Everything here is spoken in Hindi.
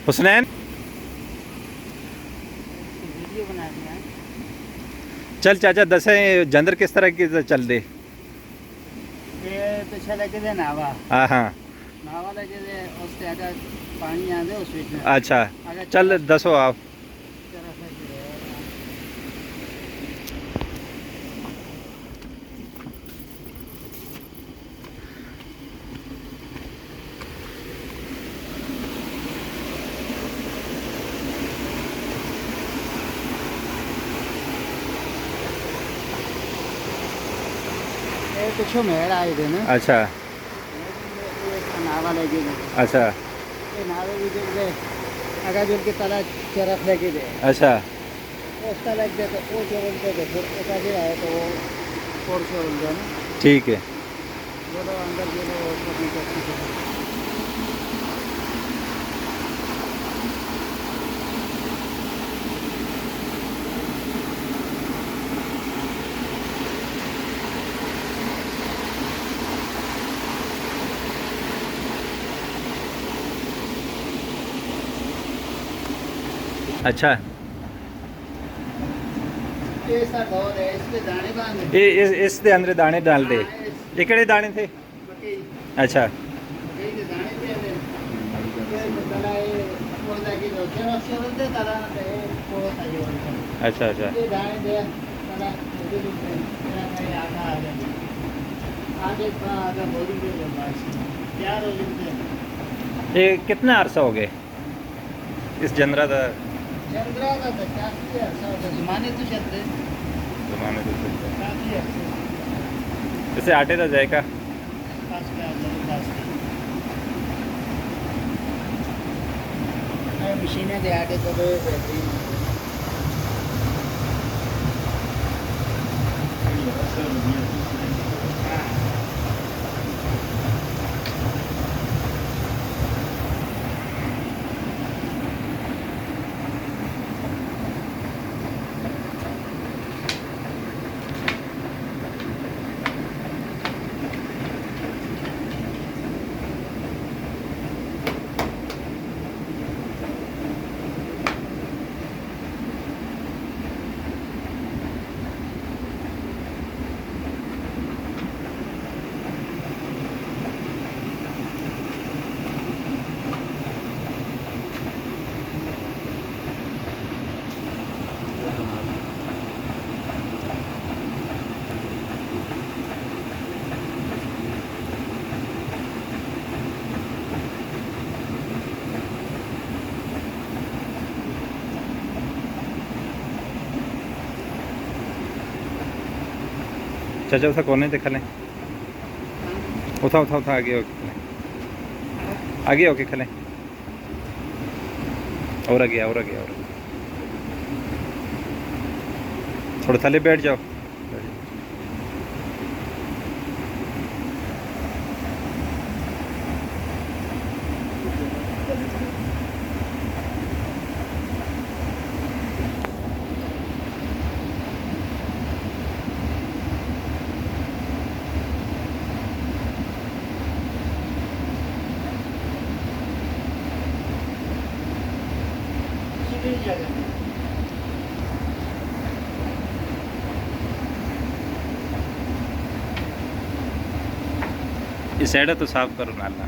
हुसनैन वीडियो बना दिया। चल चाचा दसे जंदर किस तरह की चल दे। ये तो चले के दे नावा हाँ हाँ नावा लगे दे उससे अगर पानी आ दे उस में अच्छा अगर चल दसो आप। तरफ है कि ये कुछ मेड़ आए थे ना। अच्छा नावा लगे दे अच्छा ये नावे भी जो दे अगर जो के तला चरफ लगे दे अच्छा उसका लग दे तो वो चोर दे दे फिर एक आगे आए तो वो और चोर दे ना ठीक है। वो लोग अंदर जो लोग उसको भी करते हैं। अच्छा ये सर बहुत है इसके दाने बांध ये इस दे अंदर दाने डाल दे। ये केड़े दाने थे? मकई अच्छा मकई के दाने थे ये तला ये पौधा की जो चरफ दे तला दे पौधा जो अच्छा अच्छा ये दाने दे तला दे मेरा भाई आगे आगे बोली दे बस तैयार हो जाते ये कितना अरसा हो गए इस जंदरा का? चंद्रा का तो काफी अच्छा होता है जमाने तो चलते जमाने तो काफी अच्छा इसे आटे का जायका पास का पास का मशीनें दे आटे तो बेहतरीन चाचा उठा कोने दिखा लें उठा उठा उठा आगे आगे ओके खलें और आगे और आगे और थोड़ा थले बैठ जाओ। इस साइड तो साफ करो नाला।